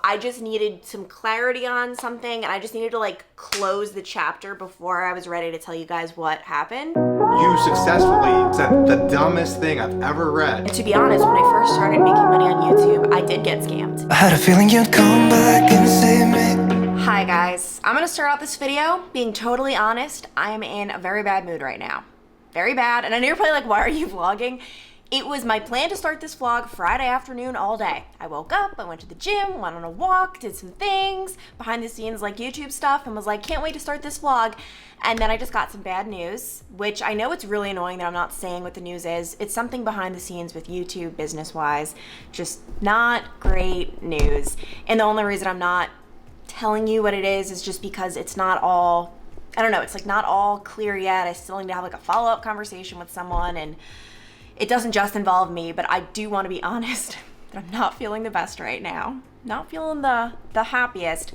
I just needed some clarity on something, and I just needed to like close the chapter before I was ready to tell you guys what happened. You successfully said the dumbest thing I've ever read. And to be honest, when I first started making money on YouTube, I did get scammed. I had a feeling you'd come back and save me. Hi guys, I'm gonna start out this video being totally honest. I am in a very bad mood right now. Very bad, and I know you're probably like, why are you vlogging? It was my plan to start this vlog Friday afternoon all day. I woke up, I went to the gym, went on a walk, did some things, behind the scenes like YouTube stuff, and was like, can't wait to start this vlog. And then I just got some bad news, which I know it's really annoying that I'm not saying what the news is. It's something behind the scenes with YouTube business-wise. Just not great news. And the only reason I'm not telling you what it is just because it's not all, I don't know, it's like not all clear yet. I still need to have like a follow-up conversation with someone, and it doesn't just involve me, but I do want to be honest that I'm not feeling the best right now. Not feeling the happiest.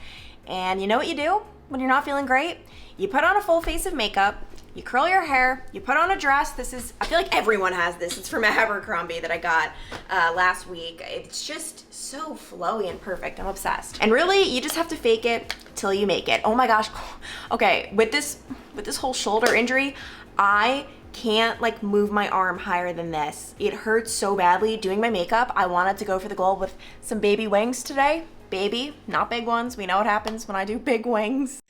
And you know what you do when you're not feeling great? You put on a full face of makeup, you curl your hair, you put on a dress. This is, I feel like everyone has this. It's from Abercrombie that I got last week. It's just so flowy and perfect. I'm obsessed. And really, you just have to fake it till you make it. Oh my gosh. Okay, with this whole shoulder injury, I can't like move my arm higher than this. It hurts so badly doing my makeup. I wanted to go for the goal with some baby wings today. Baby, not big ones. We know what happens when I do big wings.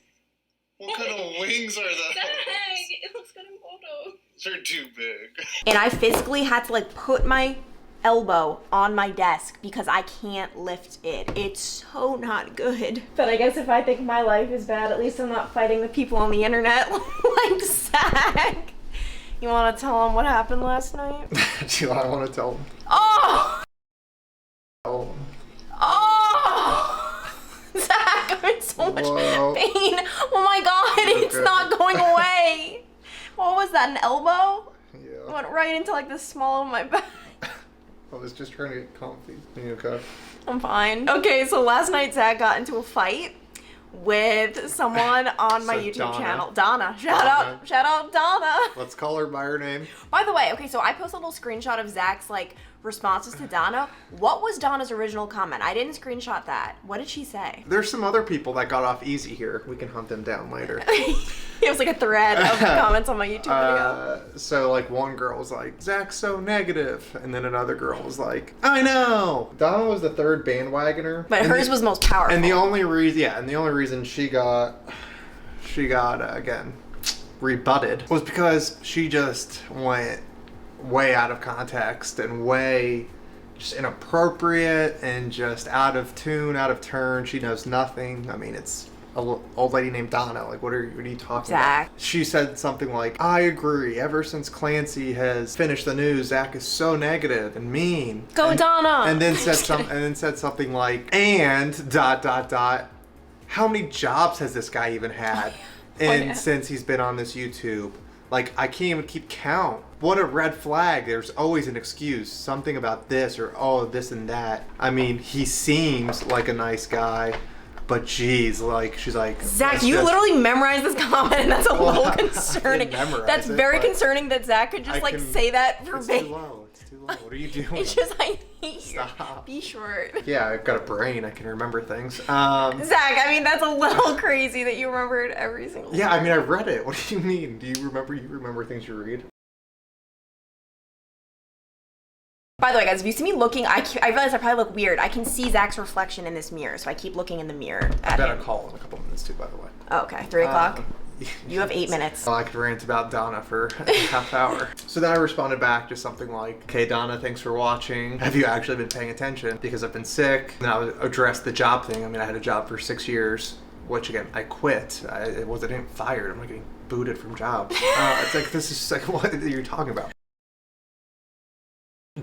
What kind of wings are those? Dang, it looks good in photos. They're too big. And I physically had to like put my elbow on my desk because I can't lift it. It's so not good. But I guess if I think my life is bad, at least I'm not fighting the people on the internet like Zach. You want to tell them what happened last night? Do I want to tell them? Oh! Oh. Oh! Zach, I'm in so much pain. Oh my god, it's not going away. What was that, an elbow? Yeah. It went right into like the small of my back. I was just trying to get comfy. Are you okay? I'm fine. Okay, so last night Zach got into a fight with someone on my So YouTube Donna. channel. Donna. Shout out Donna. Let's call her by her name. By the way, okay, so I posted a little screenshot of Zach's like responses to Donna. What was Donna's original comment? I didn't screenshot that. What did she say? There's some other people that got off easy here. We can hunt them down later. It was like a thread of comments on my YouTube video. So like one girl was like, Zach's so negative, and then another girl was like, I know. Donna was the third bandwagoner, But and hers was most powerful. And the only reason she got again rebutted was because she just went way out of context and way just inappropriate and just out of tune, out of turn. She knows nothing. I mean, it's an old lady named Donna. Like, what are you talking Zach. about? She said something like, I agree. Ever since Clancy has finished the news, Zach is so negative and mean. Go Donna! And then said something like, and ... How many jobs has this guy even had since he's been on this YouTube? Like, I can't even keep count. What a red flag. There's always an excuse. Something about this or, oh, this and that. I mean, he seems like a nice guy, but geez, like, she's like... Zach, you literally memorized this comment, and that's a little concerning. That's very concerning that Zach could just, say that It's verbatim. too low. It's too low. What are you doing? It's just, I hate Stop. Be short. Yeah, I've got a brain. I can remember things. Zach, I mean, that's a little crazy that you remembered every single Yeah, I mean, I read it. What do you mean? Do you remember things you read? By the way, guys, if you see me looking, I realize I probably look weird. I can see Zach's reflection in this mirror, so I keep looking in the mirror I've at got a him. call in a couple minutes too, by the way. Oh, okay, 3 o'clock? You have 8 minutes. I could rant about Donna for a half hour. So then I responded back to something like, okay, Donna, thanks for watching. Have you actually been paying attention? Because I've been sick. And I would address the job thing. I mean, I had a job for 6 years, which again, I quit. I wasn't getting fired. I'm not getting booted from jobs. It's like, this is like, what are you talking about?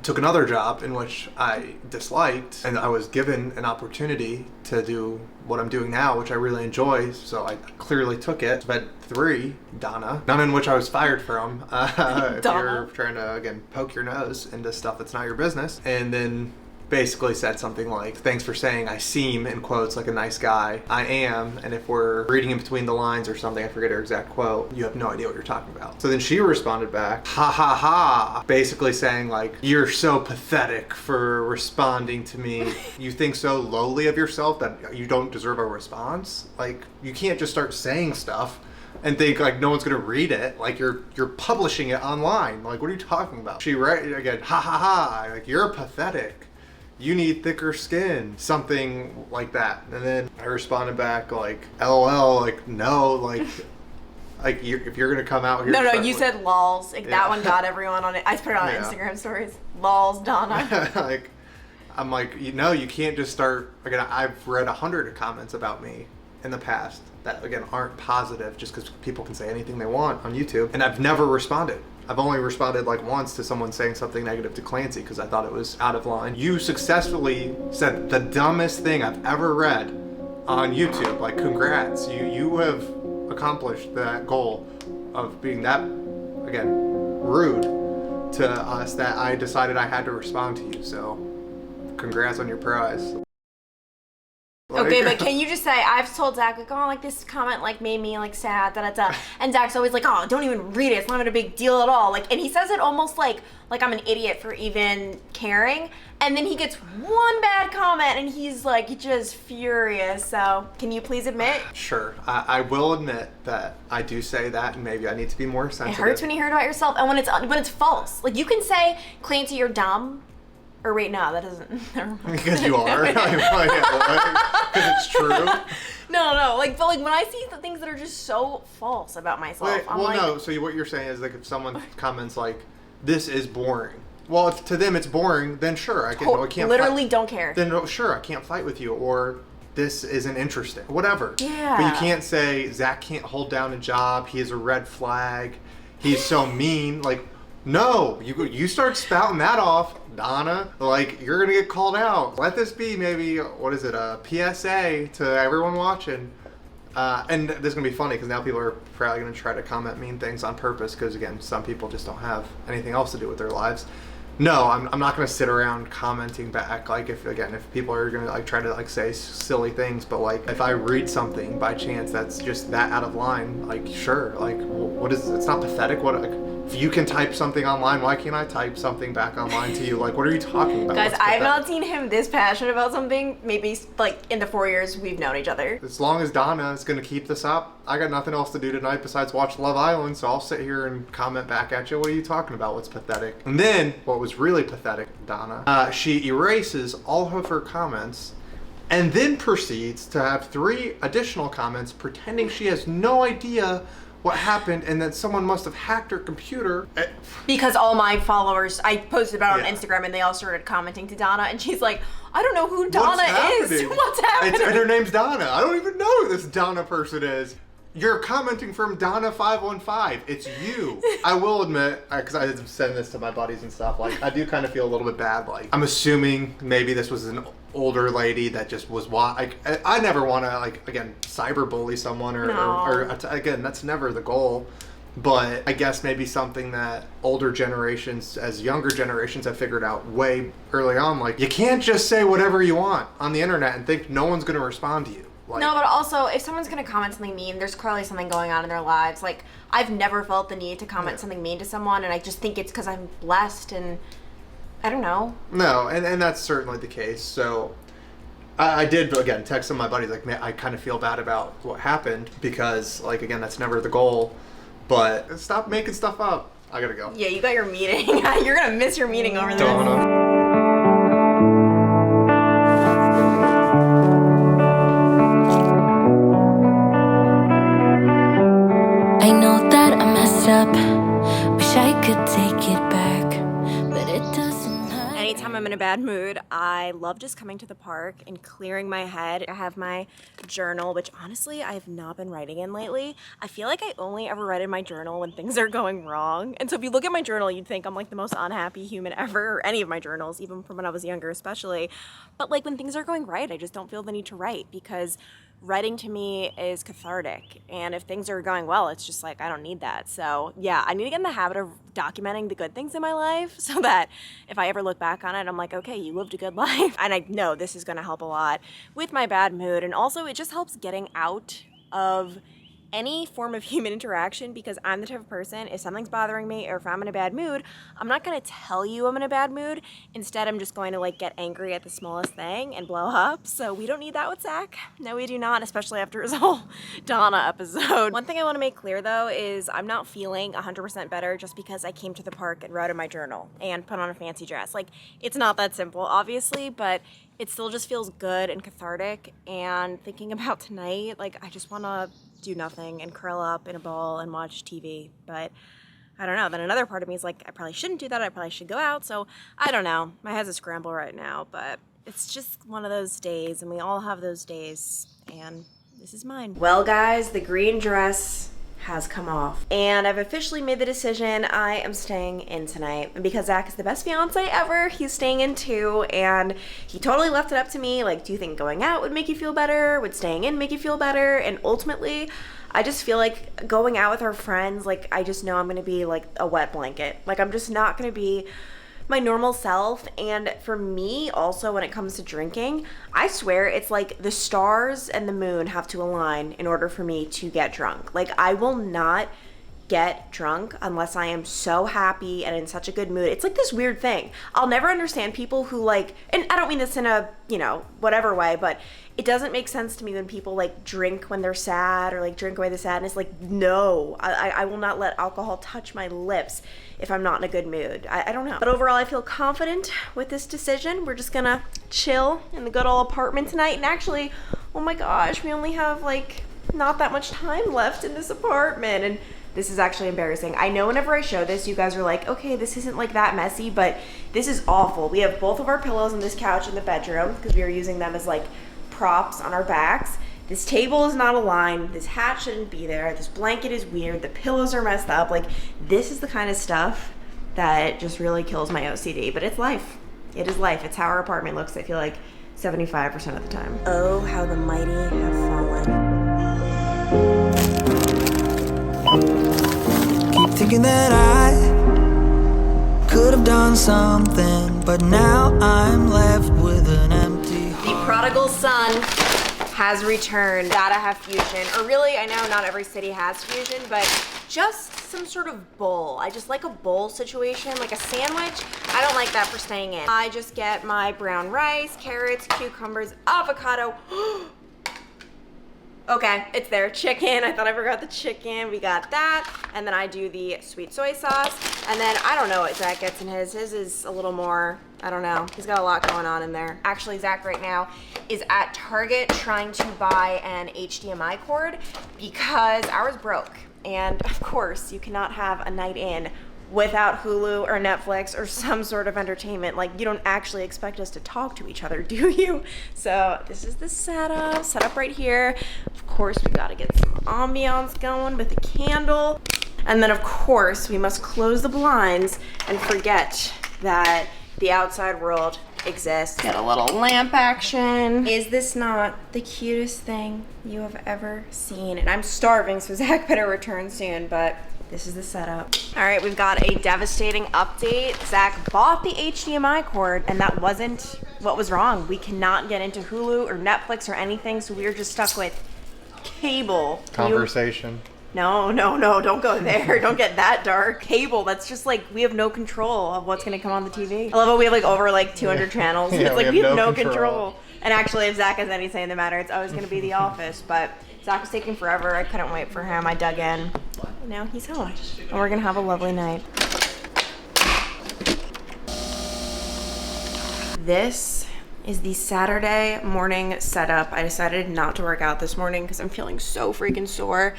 Took another job in which I disliked, and I was given an opportunity to do what I'm doing now, which I really enjoy, so I clearly took it. I've had 3, Donna, none in which I was fired from. If you're trying to, again, poke your nose into stuff that's not your business. And then basically said something like, thanks for saying I seem, in quotes, like a nice guy. I am, and if we're reading in between the lines or something, I forget her exact quote, you have no idea what you're talking about. So then she responded back, ha ha ha, basically saying like, you're so pathetic for responding to me. You think so lowly of yourself that you don't deserve a response? Like, you can't just start saying stuff and think like no one's gonna read it. Like you're publishing it online. Like, what are you talking about? She again, ha ha ha, like, you're pathetic. You need thicker skin, something like that. And then I responded back like, LOL, like, no, like if you're gonna come out here. No, you said lols. Like, that one got everyone on it. I put it on Instagram stories. Lols, Donna. Like, I'm like, you can't just start. Again, I've read 100 comments about me in the past that again aren't positive, just because people can say anything they want on YouTube, and I've never responded. I've only responded like once to someone saying something negative to Clancy because I thought it was out of line. You successfully said the dumbest thing I've ever read on YouTube. Like, congrats. You have accomplished that goal of being that, again, rude to us that I decided I had to respond to you. So congrats on your prize. Okay, but can you just say, I've told Zach, like, oh, like, this comment, like, made me, like, sad, da-da-da. And Zach's always like, oh, don't even read it. It's not even a big deal at all. Like, and he says it almost like I'm an idiot for even caring. And then he gets one bad comment, and he's, like, just furious. So, can you please admit? Sure. I will admit that I do say that, and maybe I need to be more sensitive. It hurts when you hear it about yourself, and when it's false. Like, you can say, Clancy, you're dumb. Or wait, no, that doesn't. Never mind. Because you are. Because it's true. No. Like, but like when I see the things that are just so false about myself, I'm like, no. So what you're saying is like if someone comments like, "This is boring." Well, if to them it's boring, then sure, I can't. Literally, don't care. Then sure, I can't fight with you, or this isn't interesting. Whatever. Yeah. But you can't say Zach can't hold down a job. He is a red flag. He's so mean. Like, no, you start spouting that off, Donna, like, you're gonna get called out. Let this be maybe, what is it, a PSA to everyone watching. And this is gonna be funny because now people are probably gonna try to comment mean things on purpose because, again, some people just don't have anything else to do with their lives. No, I'm not gonna sit around commenting back. Like, if people are gonna like try to like say silly things, but like if I read something by chance that's just that out of line, like, sure, like, what is, it's not pathetic. What, like, if you can type something online, why can't I type something back online to you? Like, what are you talking about? Guys, I've not seen him this passionate about something maybe like in the 4 years we've known each other. As long as Donna is going to keep this up, I got nothing else to do tonight besides watch Love Island, so I'll sit here and comment back at you. What are you talking about? What's pathetic? And then, what was really pathetic, Donna, she erases all of her comments and then proceeds to have 3 additional comments pretending she has no idea what happened and that someone must have hacked her computer. Because all my followers, I posted about it on Instagram and they all started commenting to Donna and she's like, I don't know who Donna is. What's happening? And her name's Donna. I don't even know who this Donna person is. You're commenting from Donna515. It's you. I will admit, because I send this to my buddies and stuff, like, I do kind of feel a little bit bad. Like, I'm assuming maybe this was an older lady that just was, like, I never want to, like, again, cyberbully someone or again, that's never the goal. But I guess maybe something that older generations, as younger generations, have figured out way early on. Like, you can't just say whatever you want on the internet and think no one's going to respond to you. Like, no, but also, if someone's going to comment something mean, there's clearly something going on in their lives. Like, I've never felt the need to comment something mean to someone, and I just think it's because I'm blessed, and I don't know. No, and that's certainly the case. So I did, again, text some of my buddies, like, man, I kind of feel bad about what happened because, like, again, that's never the goal. But stop making stuff up. I gotta go. Yeah, you got your meeting. You're going to miss your meeting over this. Donna. I know that I messed up. Wish I could take it back, but it doesn't hurt. Anytime I'm in a bad mood, I love just coming to the park and clearing my head. I have my journal, which honestly I have not been writing in lately. I feel like I only ever write in my journal when things are going wrong. And so if you look at my journal, you'd think I'm like the most unhappy human ever, or any of my journals, even from when I was younger especially. But like when things are going right, I just don't feel the need to write because writing to me is cathartic, and if things are going well, it's just like, I don't need that. So yeah, I need to get in the habit of documenting the good things in my life so that if I ever look back on it, I'm like, okay, you lived a good life. And I know this is gonna help a lot with my bad mood, and also it just helps getting out of any form of human interaction, because I'm the type of person, if something's bothering me or if I'm in a bad mood, I'm not gonna tell you I'm in a bad mood. Instead, I'm just going to like get angry at the smallest thing and blow up. So we don't need that with Zach. No, we do not, especially after his whole Donna episode. One thing I wanna make clear though is I'm not feeling 100% better just because I came to the park and wrote in my journal and put on a fancy dress. Like, it's not that simple, obviously, but it still just feels good and cathartic. And thinking about tonight, like, I just wanna do nothing and curl up in a ball and watch TV. But I don't know. Then another part of me is like, I probably shouldn't do that. I probably should go out. So I don't know. My head's a scramble right now, but it's just one of those days, and we all have those days, and this is mine. Well, guys, the green dress has come off, and I've officially made the decision. I am staying in tonight, and because Zach is the best fiance ever, he's staying in too, and he totally left it up to me. Like, do you think going out would make you feel better? Would staying in make you feel better? And ultimately, I just feel like going out with our friends, like, I just know I'm gonna be like a wet blanket. Like, I'm just not gonna be my normal self. And for me also, when it comes to drinking, I swear it's like the stars and the moon have to align in order for me to get drunk. Like, I will not get drunk unless I am so happy and in such a good mood. It's like this weird thing. I'll never understand people who like, and I don't mean this in a, you know, whatever way, but it doesn't make sense to me when people like drink when they're sad or like drink away the sadness. Like, no, I will not let alcohol touch my lips if I'm not in a good mood. I don't know. But overall, I feel confident with this decision. We're just gonna chill in the good old apartment tonight. And actually, oh my gosh, we only have like not that much time left in this apartment. And this is actually embarrassing. I know whenever I show this, you guys are like, okay, this isn't like that messy, but this is awful. We have both of our pillows on this couch in the bedroom because we are using them as like props on our backs. This table is not aligned. This hat shouldn't be there. This blanket is weird. The pillows are messed up. Like, this is the kind of stuff that just really kills my OCD, but it's life. It is life. It's how our apartment looks, I feel like 75% of the time. Oh, how the mighty have fallen. Keep thinking that I could have done something, but now I'm left with an empty heart. The prodigal son has returned. Gotta have fusion. Or really, I know not every city has fusion, but just some sort of bowl. I just like a bowl situation, like a sandwich. I don't like that for staying in. I just get my brown rice, carrots, cucumbers, avocado. Okay, it's there. Chicken. I thought I forgot the chicken. We got that. And then I do the sweet soy sauce. And then I don't know what Zach gets in his. His is a little more, I don't know. He's got a lot going on in there. Actually, Zach right now is at Target trying to buy an HDMI cord because ours broke. And of course, you cannot have a night in without Hulu or Netflix or some sort of entertainment. Like, you don't actually expect us to talk to each other, do you? So this is the setup right here. Of course, we gotta get some ambiance going with a candle. And then of course, we must close the blinds and forget that the outside world exists. Get a little lamp action. Is this not the cutest thing you have ever seen? And I'm starving, so Zach better return soon, but this is the setup. All right, we've got a devastating update. Zach bought the HDMI cord, and that wasn't what was wrong. We cannot get into Hulu or Netflix or anything, so we're just stuck with cable. Conversation. No, don't go there. Don't get that dark. Cable, that's just like, we have no control of what's gonna come on the TV. I love how we have like over like 200 channels. Yeah, It's like we have no control. control. And actually, if Zach has any say in the matter, it's always gonna be The Office, but Zach was taking forever. I couldn't wait for him. I dug in. Now he's home, and we're gonna have a lovely night. This is the Saturday morning setup. I decided not to work out this morning because I'm feeling so freaking sore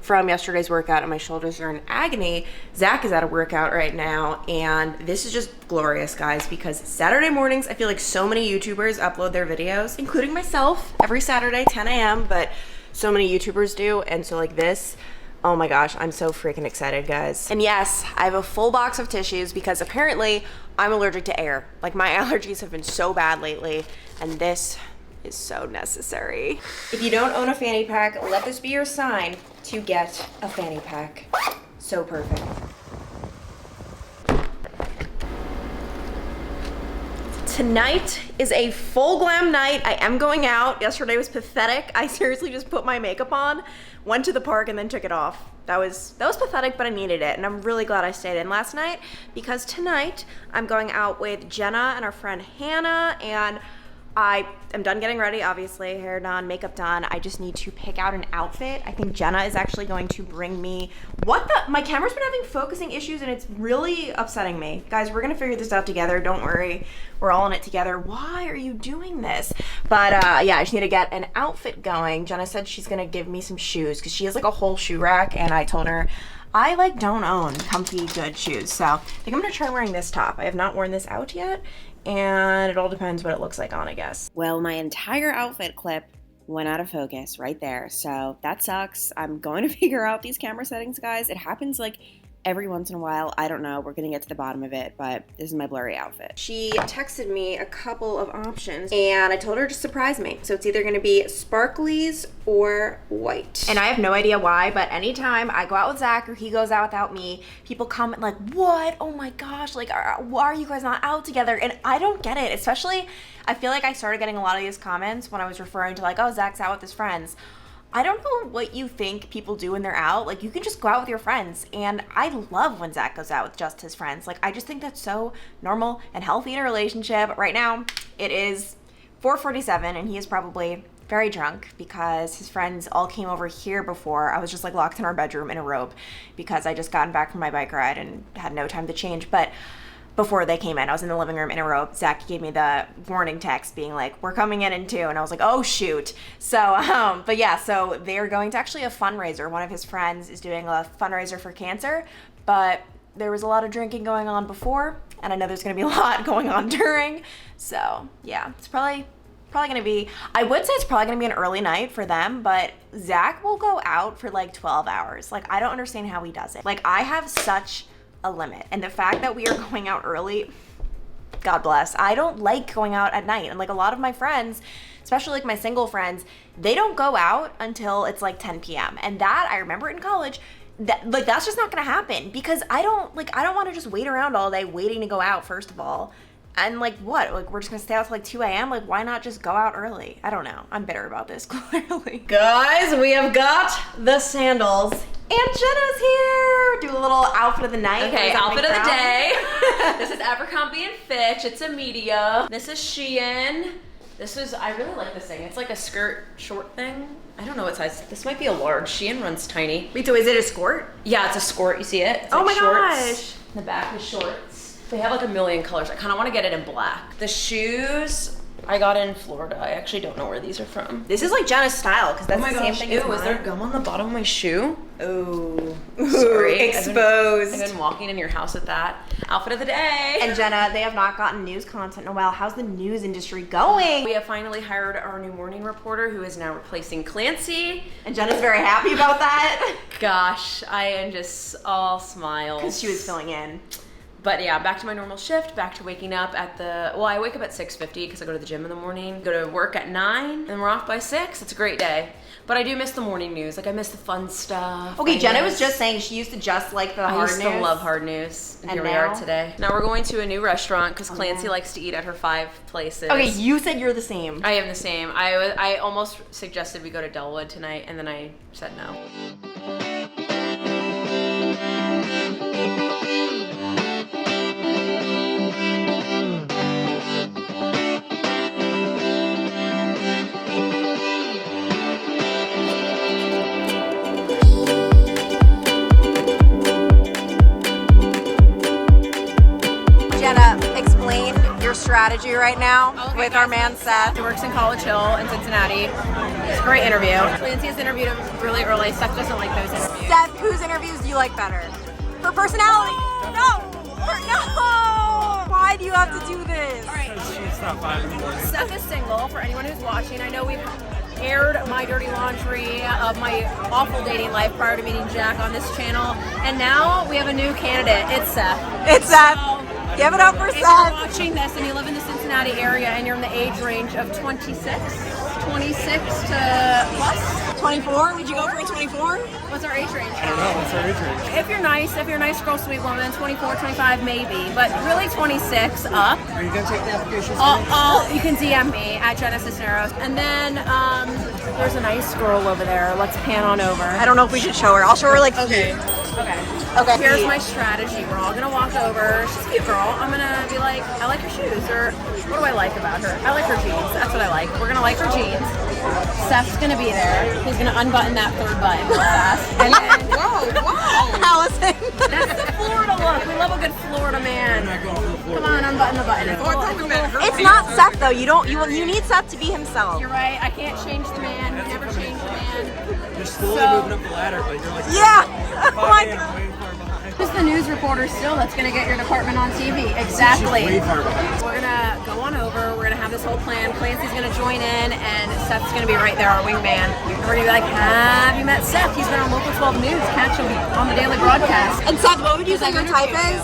from yesterday's workout and my shoulders are in agony. Zach is at a workout right now, and this is just glorious, guys, because Saturday mornings, I feel like so many YouTubers upload their videos, including myself, every Saturday, 10 a.m., but so many YouTubers do, and so like this, oh my gosh, I'm so freaking excited, guys. And yes, I have a full box of tissues because apparently I'm allergic to air. Like, my allergies have been so bad lately, and this is so necessary. If you don't own a fanny pack, let this be your sign to get a fanny pack. So perfect. Tonight is a full glam night. I am going out. Yesterday was pathetic. I seriously just put my makeup on, went to the park, and then took it off. That was pathetic, but I needed it, and I'm really glad I stayed in last night because tonight I'm going out with Jenna and our friend Hannah, and I am done getting ready, obviously, hair done, makeup done. I just need to pick out an outfit. I think Jenna is actually going to bring me, my camera's been having focusing issues and it's really upsetting me. Guys, we're gonna figure this out together, don't worry. We're all in it together. Why are you doing this? But yeah, I just need to get an outfit going. Jenna said she's gonna give me some shoes because she has like a whole shoe rack, and I told her I like don't own comfy good shoes. So I think I'm gonna try wearing this top. I have not worn this out yet, and it all depends what it looks like on, I guess. Well, my entire outfit clip went out of focus right there, so that sucks. I'm going to figure out these camera settings, guys. It happens like every once in a while. I don't know. We're gonna get to the bottom of it, but this is my blurry outfit. She texted me a couple of options, and I told her to surprise me. So it's either gonna be sparklies or white. And I have no idea why, but anytime I go out with Zach or he goes out without me, people comment like, what? Oh my gosh, like, why are you guys not out together? And I don't get it, especially, I feel like I started getting a lot of these comments when I was referring to like, oh, Zach's out with his friends. I don't know what you think people do when they're out. Like, you can just go out with your friends. And I love when Zach goes out with just his friends. Like, I just think that's so normal and healthy in a relationship. Right now, it is 4:47, and he is probably very drunk because his friends all came over here before. I was just like locked in our bedroom in a robe because I just gotten back from my bike ride and had no time to change. But before they came in, I was in the living room in a robe. Zach gave me the warning text being like, we're coming in 2, and I was like, oh shoot. So, but yeah, so they're going to actually a fundraiser. One of his friends is doing a fundraiser for cancer, but there was a lot of drinking going on before, and I know there's gonna be a lot going on during. So yeah, it's probably gonna be, I would say it's probably gonna be an early night for them, but Zach will go out for like 12 hours. Like, I don't understand how he does it. Like, I have such a limit, and the fact that we are going out early, God bless. I don't like going out at night, and like a lot of my friends, especially like my single friends, they don't go out until it's like 10 p.m. and that, I remember in college, that's just not gonna happen because I don't want to just wait around all day waiting to go out, first of all. And like, what? Like, we're just gonna stay out till like 2 a.m.? Like, why not just go out early? I don't know. I'm bitter about this, clearly. Guys, we have got the sandals. And Jenna's here. Do a little outfit of the night. Okay, outfit of the day. This is Abercrombie & Fitch. It's a medium. This is Shein. I really like this thing. It's like a skirt short thing. I don't know what size. This might be a large. Shein runs tiny. Wait, so is it a skirt? Yeah, it's a skirt. You see it? It's oh like my shorts. gosh. The back is shorts. They have like a million colors. I kind of want to get it in black. The shoes I got in Florida. I actually don't know where these are from. This is like Jenna's style because that's the same thing as mine. Is there gum on the bottom of my shoe? Oh, sorry. Exposed. I've been walking in your house with that. Outfit of the day. And Jenna, they have not gotten news content in a while. How's the news industry going? We have finally hired our new morning reporter who is now replacing Clancy. And Jenna's very happy about that. Gosh, I am just all smiles. Because she was filling in. But yeah, back to my normal shift, back to waking up at I wake up at 6:50 because I go to the gym in the morning, go to work at 9, and we're off by 6. It's a great day. But I do miss the morning news. Like, I miss the fun stuff. Okay, Jenna was just saying she used to just like the hard news. I used to love hard news. And here we are today. Now we're going to a new restaurant because Clancy likes to eat at her 5 places. Okay, you said you're the same. I am the same. I almost suggested we go to Delwood tonight, and then I said no. Jenna, explain your strategy right now with our man Seth. He works in College Hill in Cincinnati. It's a great interview. Clancy has interviewed him really early. Seth doesn't like those interviews. Seth, whose interviews do you like better? For personality? No! Why do you have to do this? All right. Seth is single, for anyone who's watching. I know we've aired my dirty laundry of my awful dating life prior to meeting Jack on this channel. And now we have a new candidate. It's Seth. It's Seth. Give it up for If you're Seth. watching this and you live in the Cincinnati area and you're in the age range of 26 to plus, 24? Would you go for a 24? what's our age range? I don't know, what's our age range? If you're nice girl, sweet woman, 24, 25 maybe, but really 26 up. Are you gonna take the applications? You can DM me at Jenna Cisneros. And then there's a nice girl over there. Let's pan on over. I don't know if we should show her. I'll show her like Okay. Okay. Here's my strategy. We're all gonna walk over. She's a cute girl. I'm gonna be like, I like her shoes, or what do I like about her? I like her jeans. That's what I like. We're gonna like her jeans. Seth's gonna be there. He's gonna unbutton that third button real fast. And then, Allison. that's the Florida look. We love a good Florida man. Come on, unbutton the button. It's not Seth though. You need Seth to be himself. You're right. I can't change the man. You never change the man. You're slowly So- moving up the ladder, but you're like Yeah. Oh my 5 a.m. God. way far behind. Who's the news reporter still that's going to get your department on TV? Exactly. Way far behind. We're going to go on over. We're going to have this whole plan. Clancy's going to join in, and Seth's going to be right there, our wingman. And we're going to be like, have you met Seth? He's been on Local 12 News. Catch him on the daily broadcast. And Seth, what would you say your type is?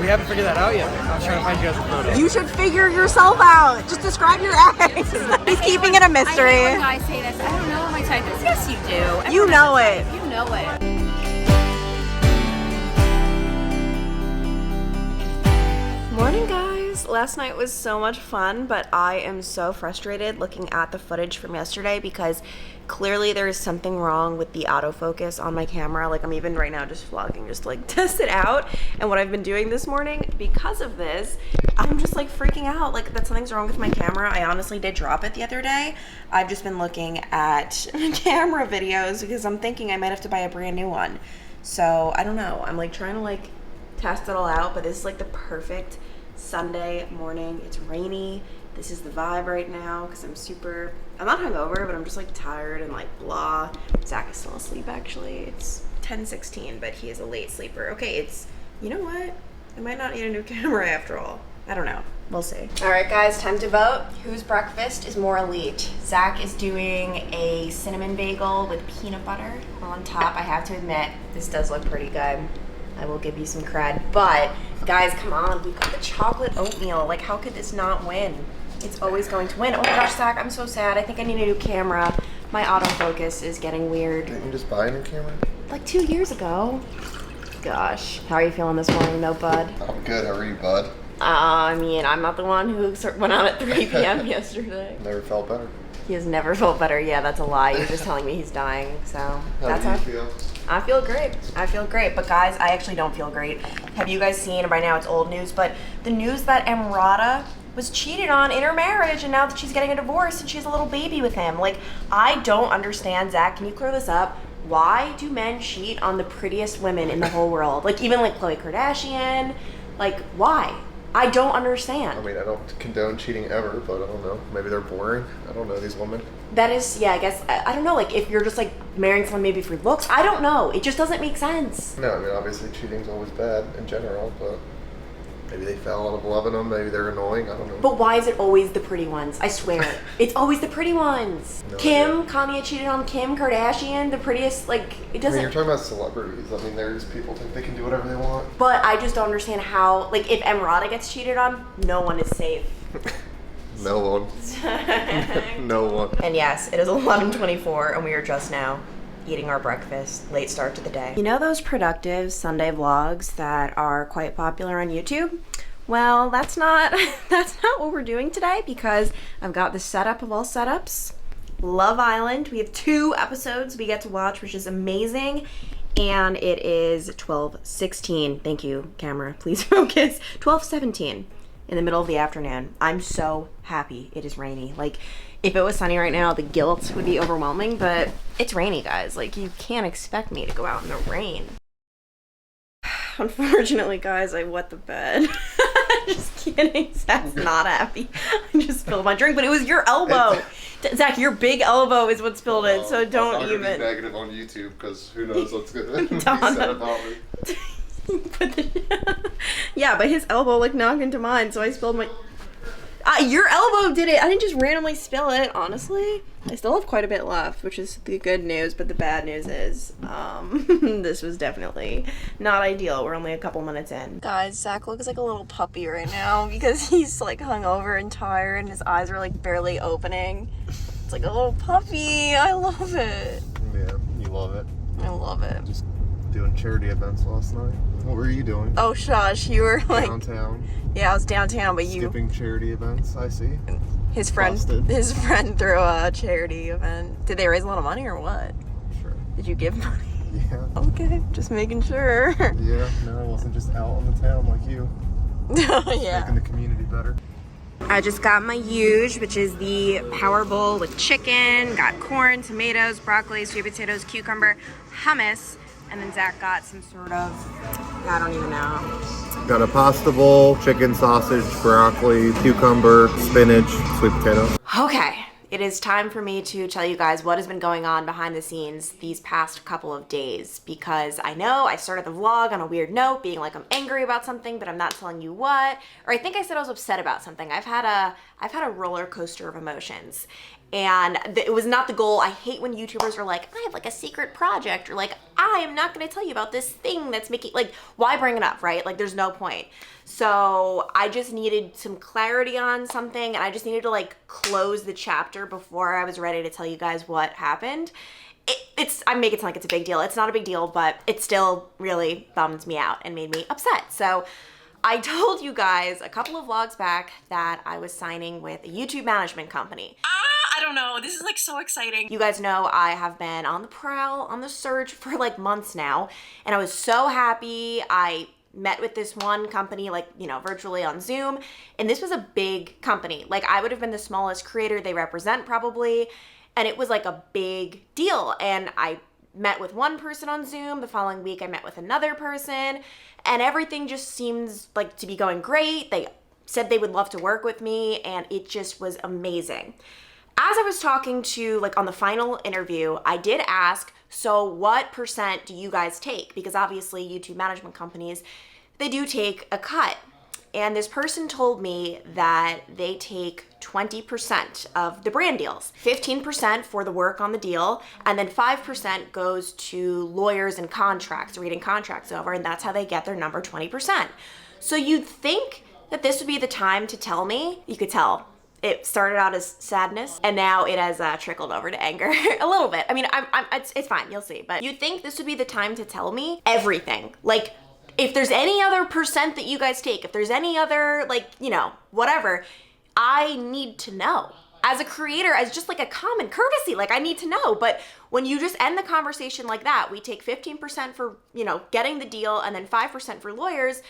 We haven't figured that out yet. I'm trying to find you guys a photo. You should figure yourself out. Just describe your ex. He's keeping it a I hate mystery. when guys say this. I don't know what my type is. Yes, you do. You Everyone know has a it. type. You know it. Morning, guys. Last night was so much fun, but I am so frustrated looking at the footage from yesterday because clearly there is something wrong with the autofocus on my camera. Like, I'm even right now just vlogging just to like test it out. And what I've been doing this morning because of this, I'm just like freaking out like that something's wrong with my camera. I honestly did drop it the other day. I've just been looking at camera videos because I'm thinking I might have to buy a brand new one. So I don't know. I'm like trying to like test it all out, but this is like the perfect Sunday morning. It's rainy. This is the vibe right now because I'm not hungover, but I'm just like tired and like blah. Zach is still asleep actually. It's 10:16, but he is a late sleeper. Okay, you know what? I might not need a new camera after all. I don't know. We'll see. All right, guys, time to vote. Whose breakfast is more elite? Zach is doing a cinnamon bagel with peanut butter on top. I have to admit, this does look pretty good. I will give you some cred. But, guys, come on. We've got the chocolate oatmeal. Like, how could this not win? It's always going to win. Oh my gosh, Zach, I'm so sad. I think I need a new camera. My autofocus is getting weird. Didn't you just buy a new camera? Like 2 years ago. Gosh. How are you feeling this morning, though, bud? I'm good. How are you, bud? I mean, I'm not the one who went out at 3 p.m. yesterday. Never felt better. He has never felt better. Yeah, that's a lie. You're just telling me he's dying. So that's How do you feel? I feel great. I feel great. But guys, I actually don't feel great. Have you guys seen, by now it's old news, but the news that Emrata was cheated on in her marriage and now that she's getting a divorce and she has a little baby with him. Like, I don't understand, Zach. Can you clear this up? Why do men cheat on the prettiest women in the whole world? Like, even like Khloe Kardashian. Like, why? I don't understand. I mean, I don't condone cheating ever, but I don't know. Maybe they're boring. I don't know these women. That is, yeah, I guess, I don't know, like, if you're just, like, marrying someone maybe for looks, I don't know. It just doesn't make sense. No, I mean, obviously cheating's always bad in general, but maybe they fell out of loving them. Maybe they're annoying. I don't know. But why is it always the pretty ones? I swear. It's always the pretty ones. No Kim, idea. Kanye cheated on Kim Kardashian, the prettiest, like, it I mean, doesn't... you're talking about celebrities. I mean, there's people think they can do whatever they want. But I just don't understand how, like, if Emrata gets cheated on, no one is safe. No one. No one. And yes, it is 11:24 and we are just now eating our breakfast. Late start to the day. You know those productive Sunday vlogs that are quite popular on YouTube? Well, that's not what we're doing today because I've got the setup of all setups. Love Island. We have 2 episodes we get to watch, which is amazing. And it is 12:16. Thank you, camera. Please focus. 12:17 in the middle of the afternoon. I'm so happy it is rainy. Like, if it was sunny right now, the guilt would be overwhelming, but it's rainy, guys. Like, you can't expect me to go out in the rain. Unfortunately, guys, I wet the bed. Just kidding. Zach's not happy. I just spilled my drink, but it was your elbow. Zach, your big elbow is what spilled it, so don't I'm even. not gonna be negative on YouTube because who knows what's gonna be Donna. said about me. Yeah, but his elbow like knocked into mine, so I spilled my. Your elbow did it. I didn't just randomly spill it, honestly. I still have quite a bit left, which is the good news, but the bad news is, this was definitely not ideal. We're only a couple minutes in. Guys, Zach looks like a little puppy right now because he's like hungover and tired and his eyes are like barely opening. It's like a little puppy. I love it. Yeah, you love it. I love it. Just doing charity events last night. What were you doing? Oh, shush. You were like... Downtown. Yeah, I was downtown, but you... Skipping charity events, I see. His friend threw a charity event. Did they raise a lot of money or what? Sure. Did you give money? Yeah. Okay, just making sure. Yeah, no, I wasn't just out on the town like you. Yeah. Making the community better. I just got my huge, which is the power bowl with chicken, got corn, tomatoes, broccoli, sweet potatoes, cucumber, hummus, and then Zach got some sort of, I don't even know. Got a pasta bowl, chicken, sausage, broccoli, cucumber, spinach, sweet potato. Okay, it is time for me to tell you guys what has been going on behind the scenes these past couple of days, because I know I started the vlog on a weird note, being like I'm angry about something, but I'm not telling you what, or I think I said I was upset about something. I've had a roller coaster of emotions, and it was not the goal. I hate when YouTubers are like, I have like a secret project, or like, I am not going to tell you about this thing that's making, like, why bring it up, right? Like, there's no point. So I just needed some clarity on something, and I just needed to like close the chapter before I was ready to tell you guys what happened. I make it sound like it's a big deal. It's not a big deal, but it still really bummed me out and made me upset. So I told you guys a couple of vlogs back that I was signing with a YouTube management company. I don't know. This is like so exciting. You guys know I have been on the prowl, on the search for like months now, and I was so happy. I met with this one company, like, you know, virtually on Zoom, and this was a big company. Like, I would have been the smallest creator they represent probably, and it was like a big deal. And I met with one person on Zoom. The following week I met with another person, and everything just seems like to be going great. They said they would love to work with me, and it just was amazing. As I was talking to, like, on the final interview, I did ask, so what % do you guys take? Because obviously YouTube management companies, they do take a cut. And this person told me that they take 20% of the brand deals, 15% for the work on the deal, and then 5% goes to lawyers and contracts, reading contracts over, and that's how they get their number 20%. So you'd think that this would be the time to tell me. You could tell. It started out as sadness, and now it has trickled over to anger a little bit. I mean, it's fine, you'll see. But you'd think this would be the time to tell me everything. Like, if there's any other % that you guys take, if there's any other, like, you know, whatever, I need to know. As a creator, as just like a common courtesy, like, I need to know. But when you just end the conversation like that, we take 15% for, you know, getting the deal, and then 5% for lawyers,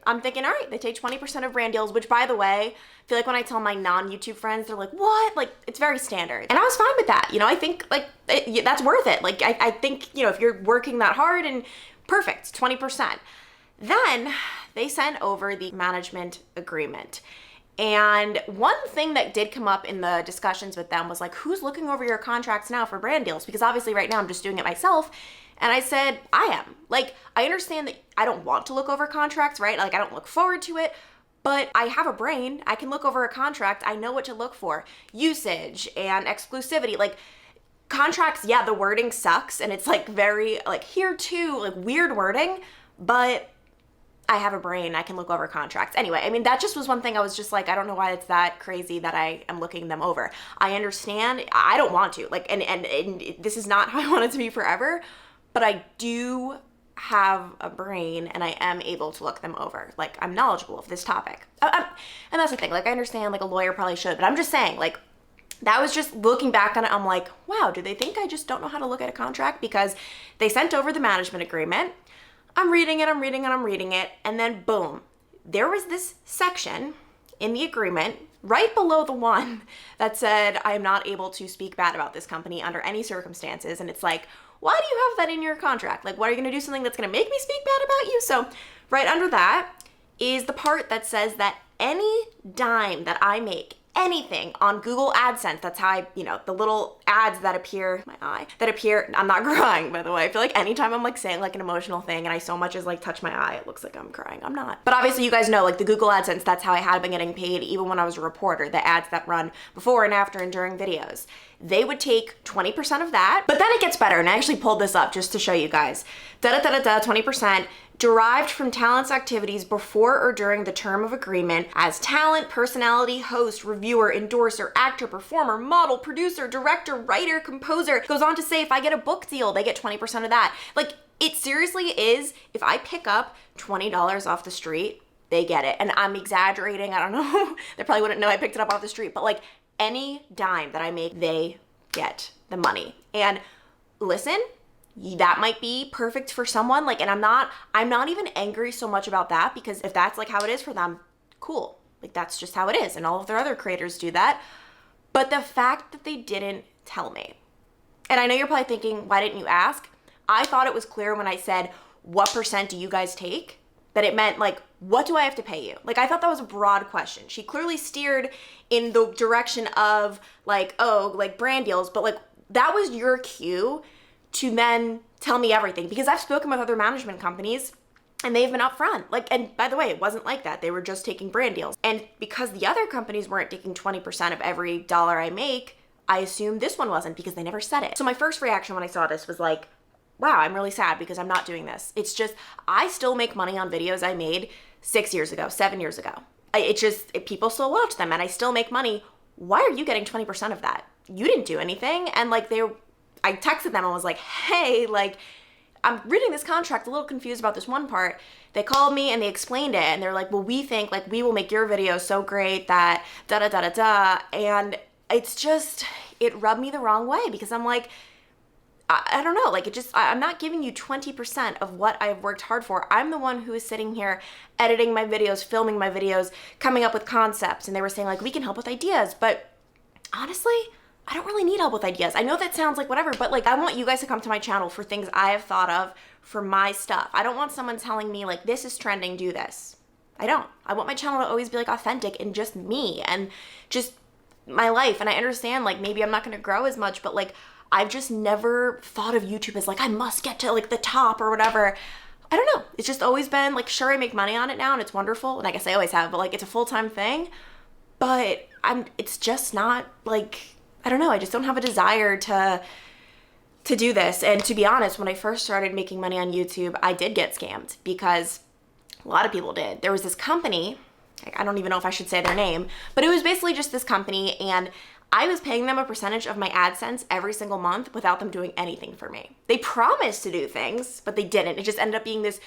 I'm thinking, all right, they take 20% of brand deals, which, by the way, I feel like when I tell my non-YouTube friends, they're like, what? Like, it's very standard. And I was fine with that. You know, I think, like, that's worth it. Like, I think, you know, if you're working that hard, and perfect, 20%. Then they sent over the management agreement. And one thing that did come up in the discussions with them was like, who's looking over your contracts now for brand deals? Because obviously right now I'm just doing it myself. And I said, I am. Like, I understand that I don't want to look over contracts, right? Like, I don't look forward to it, but I have a brain. I can look over a contract. I know what to look for. Usage and exclusivity. Like, contracts, yeah, the wording sucks, and it's like very, like, here too, like, weird wording, but I have a brain. I can look over contracts. Anyway, I mean, that just was one thing I was just like, I don't know why it's that crazy that I am looking them over. I understand. I don't want to. Like, and this is not how I want it to be forever, but I do have a brain, and I am able to look them over. Like, I'm knowledgeable of this topic. And that's the thing. Like, I understand, like, a lawyer probably should, but I'm just saying, like, that was just looking back on it. I'm like, wow, do they think I just don't know how to look at a contract? Because they sent over the management agreement. I'm reading it, and then boom, there was this section in the agreement right below the one that said, I am not able to speak bad about this company under any circumstances. And it's like, why do you have that in your contract? Like, what, are you gonna do something that's gonna make me speak bad about you? So right under that is the part that says that any dime that I make, anything on Google AdSense, that's how I, the little ads that appear, I'm not crying, by the way. I feel like anytime I'm like saying like an emotional thing and I so much as like touch my eye, it looks like I'm crying. I'm not. But obviously you guys know, like the Google AdSense, that's how I had been getting paid even when I was a reporter, the ads that run before and after and during videos. They would take 20% of that, but then it gets better, and I actually pulled this up just to show you guys. 20% derived from talent's activities before or during the term of agreement as talent, personality, host, reviewer, endorser, actor, performer, model, producer, director, writer, composer. Goes on to say if I get a book deal, they get 20% of that. Like, it seriously is, if I pick up $20 off the street, they get it. And I'm exaggerating, I don't know. They probably wouldn't know I picked it up off the street, but like any dime that I make, they get the money. And listen, that might be perfect for someone, like, and I'm not even angry so much about that, because if that's like how it is for them, cool. Like, that's just how it is, and all of their other creators do that. But the fact that they didn't tell me, and I know you're probably thinking, why didn't you ask? I thought it was clear when I said, what % do you guys take? That it meant like, what do I have to pay you? Like, I thought that was a broad question. She clearly steered in the direction of like, oh, like brand deals, but like that was your cue to then tell me everything, because I've spoken with other management companies and they've been upfront. Like, and by the way, it wasn't like that. They were just taking brand deals. And because the other companies weren't taking 20% of every dollar I make, I assumed this one wasn't, because they never said it. So my first reaction when I saw this was like, wow, I'm really sad because I'm not doing this. It's just, I still make money on videos I made 6 years ago, 7 years ago. People still watch them and I still make money. Why are you getting 20% of that? You didn't do anything. And like I texted them and was like, hey, like, I'm reading this contract a little confused about this one part. They called me and they explained it, and they're like, well, we think like we will make your video so great that da-da-da-da-da. And it's just, it rubbed me the wrong way, because I'm like, I don't know, like I'm not giving you 20% of what I've worked hard for. I'm the one who is sitting here editing my videos, filming my videos, coming up with concepts. And they were saying like, we can help with ideas. But honestly, I don't really need help with ideas. I know that sounds like whatever, but like I want you guys to come to my channel for things I have thought of for my stuff. I don't want someone telling me like, this is trending, do this. I don't. I want my channel to always be like authentic and just me and just my life. And I understand like maybe I'm not going to grow as much, but like I've just never thought of YouTube as like, I must get to like the top or whatever. I don't know. It's just always been like, sure, I make money on it now and it's wonderful. And I guess I always have, but like it's a full-time thing. But it's just not like, I don't know. I just don't have a desire to do this. And to be honest, when I first started making money on YouTube, I did get scammed, because a lot of people did. There was this company, I don't even know if I should say their name, but it was basically just this company, and I was paying them a percentage of my AdSense every single month without them doing anything for me. They promised to do things, but they didn't. It just ended up being this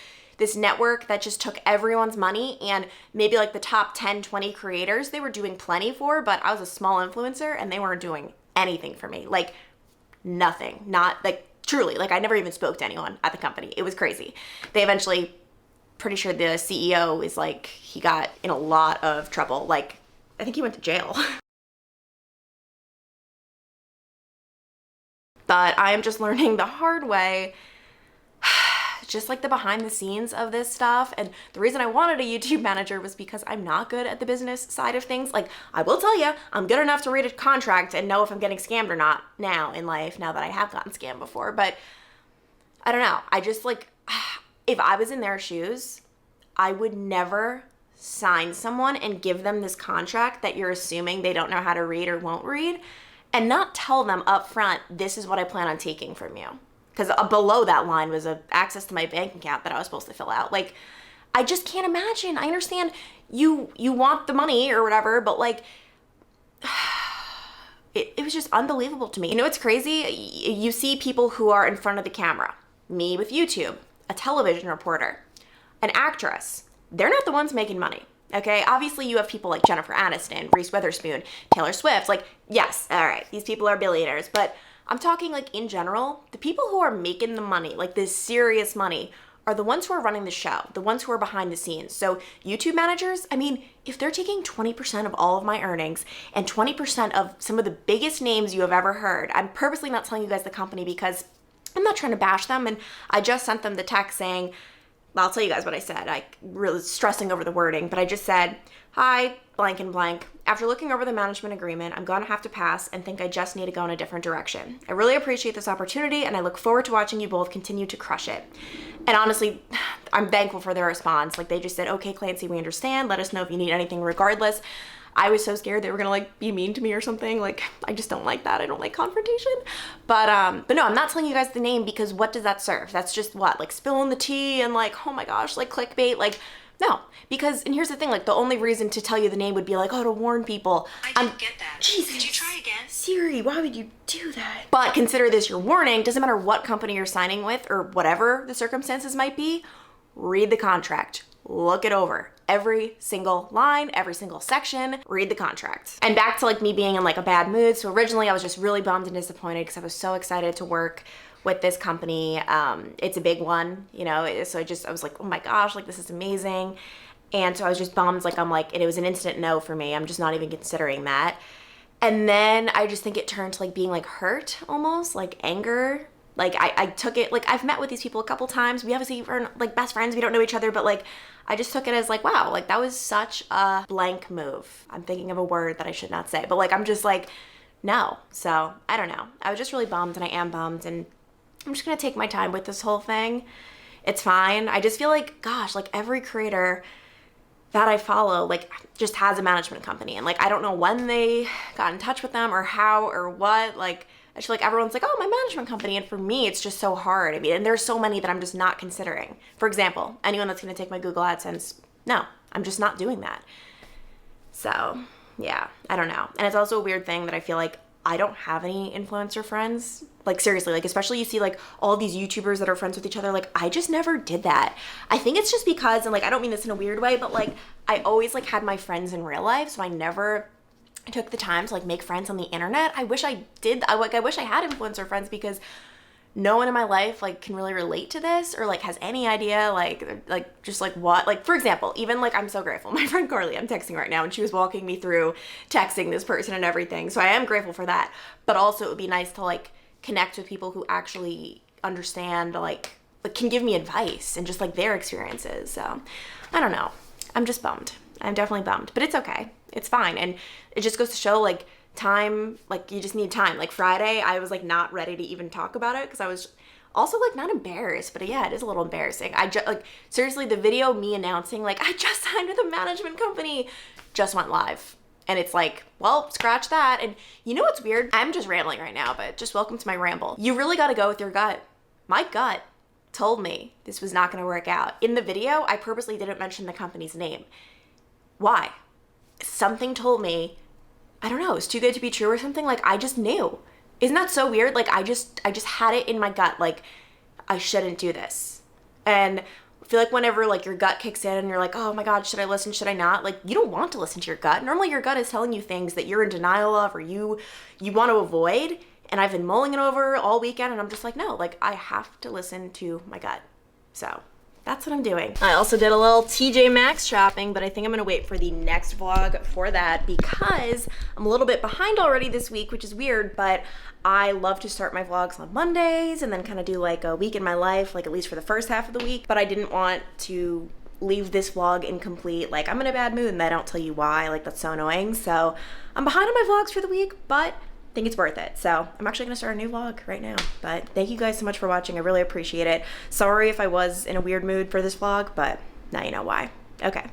network that just took everyone's money, and maybe like the top 10, 20 creators they were doing plenty for, but I was a small influencer and they weren't doing anything for me. Like nothing. Not like truly, like I never even spoke to anyone at the company. It was crazy. They eventually, pretty sure the CEO is like, he got in a lot of trouble. Like I think he went to jail. But I am just learning the hard way, just like the behind the scenes of this stuff. And the reason I wanted a YouTube manager was because I'm not good at the business side of things. Like I will tell you, I'm good enough to read a contract and know if I'm getting scammed or not now in life, now that I have gotten scammed before. But I don't know. I just like, if I was in their shoes, I would never sign someone and give them this contract that you're assuming they don't know how to read or won't read, and not tell them up front, this is what I plan on taking from you. Because below that line was access to my bank account that I was supposed to fill out. Like, I just can't imagine. I understand you want the money or whatever, but like, it was just unbelievable to me. You know what's crazy? You see people who are in front of the camera. Me with YouTube, a television reporter, an actress. They're not the ones making money. Okay, obviously you have people like Jennifer Aniston, Reese Witherspoon, Taylor Swift. Like, yes, all right, these people are billionaires, but I'm talking like in general, the people who are making the money, like this serious money, are the ones who are running the show, the ones who are behind the scenes. So YouTube managers, I mean, if they're taking 20% of all of my earnings and 20% of some of the biggest names you have ever heard, I'm purposely not telling you guys the company because I'm not trying to bash them, and I just sent them the text saying, I'll tell you guys what I said. I really stressing over the wording, but I just said, hi, blank and blank. After looking over the management agreement, I'm gonna have to pass and think I just need to go in a different direction. I really appreciate this opportunity and I look forward to watching you both continue to crush it. And honestly, I'm thankful for their response. Like they just said, okay, Clancy, we understand. Let us know if you need anything regardless. I was so scared they were gonna like be mean to me or something. Like I just don't like that. I don't like confrontation. But no, I'm not telling you guys the name because what does that serve? That's just what, like spilling the tea and like, oh my gosh, like clickbait. Like no, because, and here's the thing, like the only reason to tell you the name would be like, oh, to warn people. I didn't get that. Jesus. Could you try again? Siri, why would you do that? But consider this your warning. Doesn't matter what company you're signing with or whatever the circumstances might be. Read the contract. Look it over. Every single line, every single section, read the contract. And back to like me being in like a bad mood. So originally I was just really bummed and disappointed because I was so excited to work with this company. It's a big one, you know, so I was like, oh my gosh, like this is amazing. And so I was just bummed, like it was an instant no for me. I'm just not even considering that. And then I just think it turned to like being like hurt almost, like anger. Like I took it, like I've met with these people a couple times. We obviously are like best friends. We don't know each other, but like I just took it as like, wow, like that was such a blank move. I'm thinking of a word that I should not say, but like I'm just like, no. So I don't know. I was just really bummed and I am bummed and I'm just gonna take my time with this whole thing. It's fine. I just feel like, gosh, like every creator that I follow like just has a management company and like I don't know when they got in touch with them or how or what. Like I feel like everyone's like, oh, my management company. And for me, it's just so hard. I mean, and there's so many that I'm just not considering. For example, anyone that's going to take my Google AdSense, no, I'm just not doing that. So yeah, I don't know. And it's also a weird thing that I feel like I don't have any influencer friends. Like seriously, like especially you see like all these YouTubers that are friends with each other. Like I just never did that. I think it's just because, and like I don't mean this in a weird way, but like I always like had my friends in real life. So I never took the time to like make friends on the internet. I wish I did. I wish I had influencer friends because no one in my life like can really relate to this or like has any idea like just like what, like for example, even like I'm so grateful. My friend Carly, I'm texting right now and she was walking me through texting this person and everything. So I am grateful for that. But also it would be nice to like connect with people who actually understand like can give me advice and just like their experiences. So I don't know. I'm just bummed. I'm definitely bummed, but it's okay. It's fine. And it just goes to show like time, like you just need time. Like Friday, I was like not ready to even talk about it because I was also like not embarrassed, but yeah, it is a little embarrassing. I just like seriously, the video me announcing like I just signed with a management company just went live. And it's like, well, scratch that. And you know what's weird? I'm just rambling right now, but just welcome to my ramble. You really got to go with your gut. My gut told me this was not going to work out. In the video, I purposely didn't mention the company's name. Why? Something told me, I don't know, it's too good to be true or something. Like I just knew. Isn't that so weird? Like I just had it in my gut. Like I shouldn't do this. And I feel like whenever like your gut kicks in and you're like, oh my God, should I listen? Should I not? Like you don't want to listen to your gut. Normally your gut is telling you things that you're in denial of or you want to avoid. And I've been mulling it over all weekend and I'm just like, no, like I have to listen to my gut. So that's what I'm doing. I also did a little TJ Maxx shopping, but I think I'm gonna wait for the next vlog for that because I'm a little bit behind already this week, which is weird, but I love to start my vlogs on Mondays and then kind of do like a week in my life, like at least for the first half of the week, but I didn't want to leave this vlog incomplete. Like I'm in a bad mood and I don't tell you why, like that's so annoying. So I'm behind on my vlogs for the week, but I think it's worth it. So I'm actually gonna start a new vlog right now. But thank you guys so much for watching. I really appreciate it. Sorry if I was in a weird mood for this vlog, but now you know why. Okay.